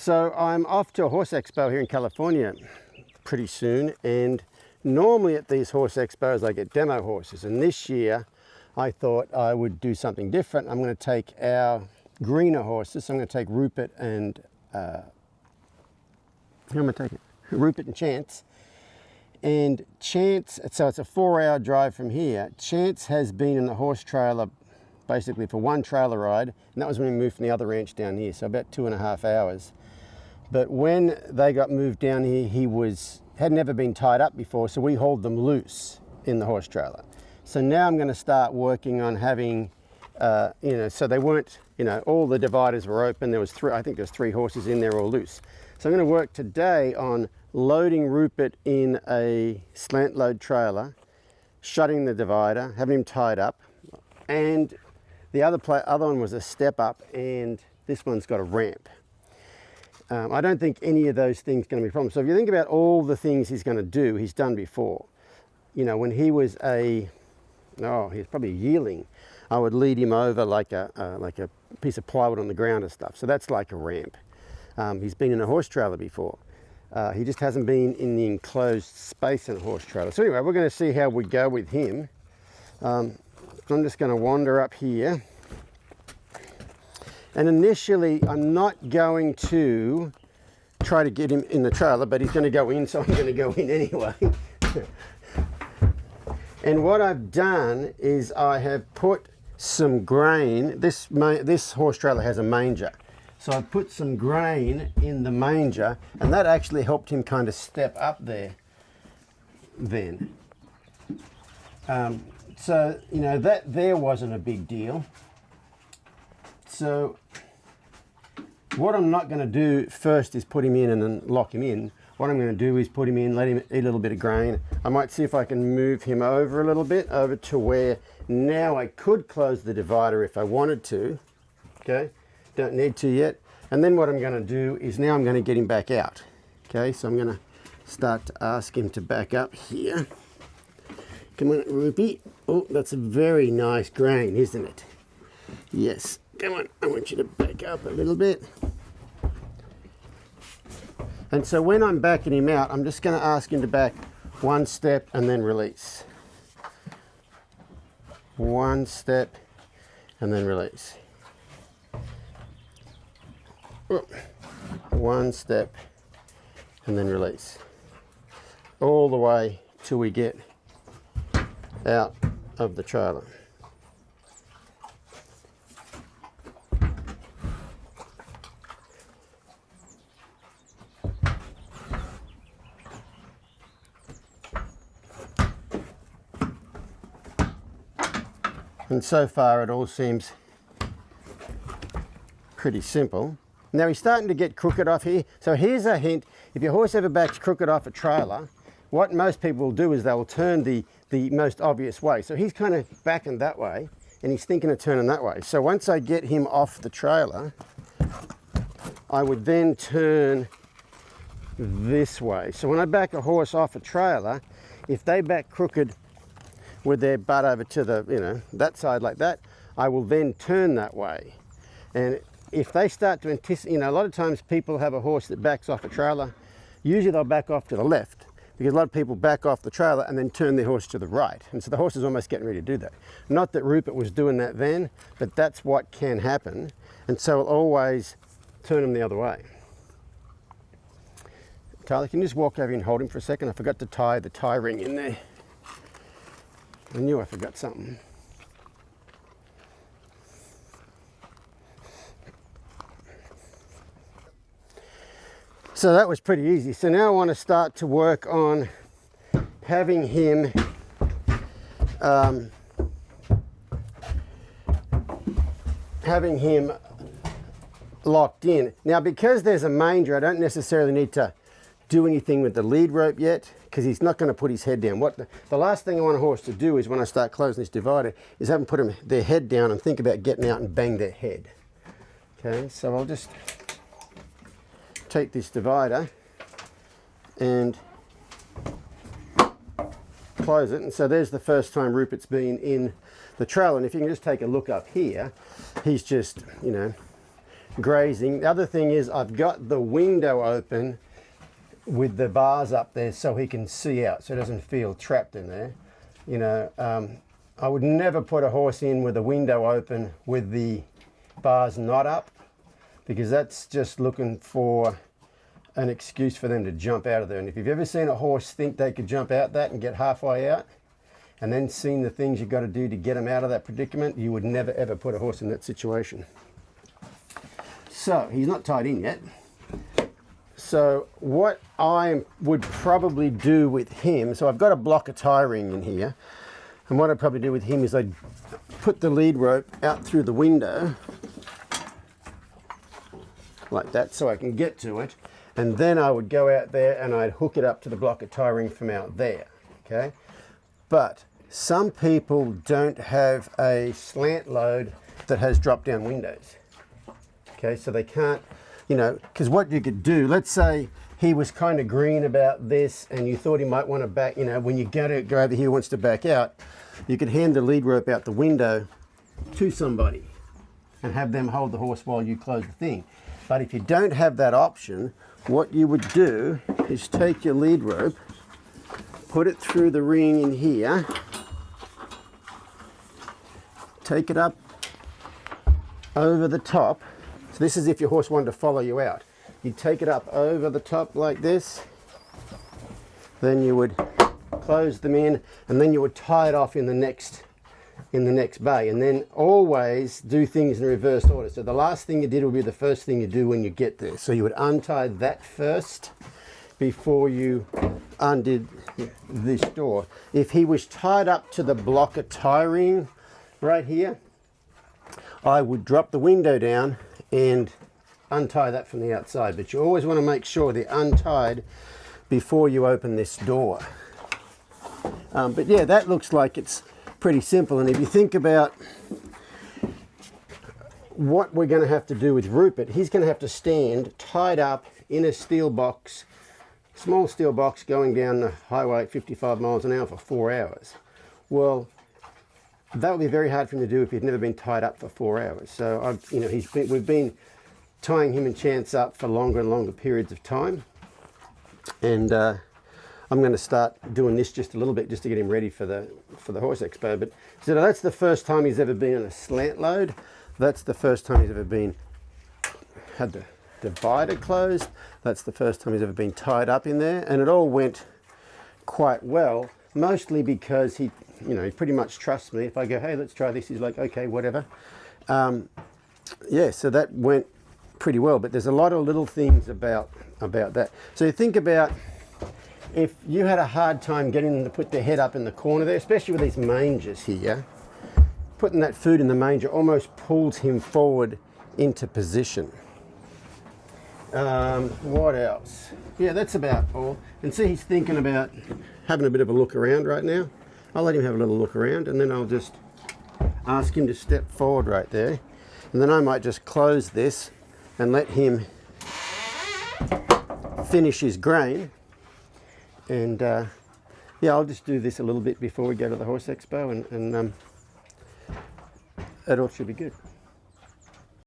So I'm off to a horse expo here in California pretty soon, and normally at these horse expos I get demo horses, and this year I thought I would do something different. I'm going to take our greener horses. So I'm going to take Rupert and who am I taking? Rupert and Chance. And Chance, so it's a 4-hour drive from here. Chance has been in the horse trailer basically for one trailer ride, and that was when we moved from the other ranch down here, so about 2.5 hours. But when they got moved down here, he had never been tied up before, so we hauled them loose in the horse trailer. So now I'm going to start working on having, so they weren't, all the dividers were open. There was I think there's 3 horses in there all loose. So I'm going to work today on loading Rupert in a slant load trailer, shutting the divider, having him tied up, and the other one was a step up, and this one's got a ramp. I don't think any of those things are going to be a problem. So if you think about all the things he's going to do, he's done before. When he was he was probably a yearling, I would lead him over like a piece of plywood on the ground and stuff. So that's like a ramp. He's been in a horse trailer before. He just hasn't been in the enclosed space in a horse trailer. So anyway, we're going to see how we go with him. I'm just going to wander up here. And initially, I'm not going to try to get him in the trailer, but he's going to go in, so I'm going to go in anyway. And what I've done is I have put some grain. This horse trailer has a manger. So I put some grain in the manger, and that actually helped him kind of step up there then. So, that there wasn't a big deal. So what I'm not going to do first is put him in and then lock him in. What I'm going to do is put him in, let him eat a little bit of grain. I might see if I can move him over a little bit, over to where now I could close the divider if I wanted to. Okay, don't need to yet. And then what I'm going to do is now I'm going to get him back out. Okay, so I'm going to start to ask him to back up here. Come on, Rupee. Oh, that's a very nice grain, isn't it? Yes. Come on, I want you to back up a little bit. And so when I'm backing him out, I'm just going to ask him to back 1 step and then release. 1 step and then release. 1 step and then release. All the way till we get out of the trailer. And so far it all seems pretty simple. Now he's starting to get crooked off here. So here's a hint. If your horse ever backs crooked off a trailer, what most people will do is they will turn the most obvious way. So he's kind of backing that way, and he's thinking of turning that way. So once I get him off the trailer, I would then turn this way. So when I back a horse off a trailer, if they back crooked with their butt over to the, that side like that, I will then turn that way. And if they start to anticipate, a lot of times people have a horse that backs off a trailer. Usually they'll back off to the left, because a lot of people back off the trailer and then turn their horse to the right. And so the horse is almost getting ready to do that. Not that Rupert was doing that then, but that's what can happen. And so I'll always turn him the other way. Tyler, can you just walk over and hold him for a second? I forgot to tie the tie ring in there. I knew I forgot something. So that was pretty easy. So now I want to start to work on having him locked in. Now, because there's a manger, I don't necessarily need to do anything with the lead rope yet, because he's not going to put his head down. The last thing I want a horse to do is, when I start closing this divider, is have them put their head down and think about getting out and bang their head. Okay, so I'll just take this divider and close it. And so there's the first time Rupert's been in the trailer. And if you can just take a look up here, he's just, grazing. The other thing is I've got the window open with the bars up there so he can see out, so he doesn't feel trapped in there. You know, I would never put a horse in with a window open with the bars not up, because that's just looking for an excuse for them to jump out of there. And if you've ever seen a horse think they could jump out that and get halfway out, and then seen the things you've got to do to get them out of that predicament, you would never ever put a horse in that situation. So he's not tied in yet. So what I would probably do with him, so I've got a block of tie ring in here, and what I'd probably do with him is I'd put the lead rope out through the window like that so I can get to it, and then I would go out there and I'd hook it up to the block of tie ring from out there, okay? But some people don't have a slant load that has drop down windows, okay? So they can't, you know, because what you could do, let's say he was kind of green about this and you thought he might want to back, you know, when you go over here, wants to back out, you could hand the lead rope out the window to somebody and have them hold the horse while you close the thing. But if you don't have that option, what you would do is take your lead rope, put it through the ring in here, take it up over the top. So this is if your horse wanted to follow you out. You'd take it up over the top like this, then you would close them in, and then you would tie it off in the next bay, and then always do things in reverse order. So the last thing you did will be the first thing you do when you get there. So you would untie that first before you undid this door. If he was tied up to the block of tie ring right here, I would drop the window down and untie that from the outside. But you always want to make sure they're untied before you open this door. But yeah, that looks like it's pretty simple. And if you think about what we're going to have to do with Rupert, he's going to have to stand tied up in a steel box, small steel box, going down the highway at 55 miles an hour for 4 hours. Well, that would be very hard for him to do if he'd never been tied up for 4 hours. So you know, we've been tying him and Chance up for longer and longer periods of time, and I'm going to start doing this just a little bit just to get him ready for the horse expo. But so that's the first time he's ever been on a slant load. That's the first time he's ever had the divider closed. That's the first time he's ever been tied up in there, and it all went quite well, mostly because he pretty much trusts me. If I go, hey, let's try this, he's like, okay, whatever. Yeah, so that went pretty well, but there's a lot of little things about that. So you think about if you had a hard time getting them to put their head up in the corner there, especially with these mangers here, putting that food in the manger almost pulls him forward into position. What else? Yeah, that's about all. And see, he's thinking about having a bit of a look around right now. I'll let him have a little look around, and then I'll just ask him to step forward right there. And then I might just close this and let him finish his grain. And yeah, I'll just do this a little bit before we go to the horse expo, and it all should be good.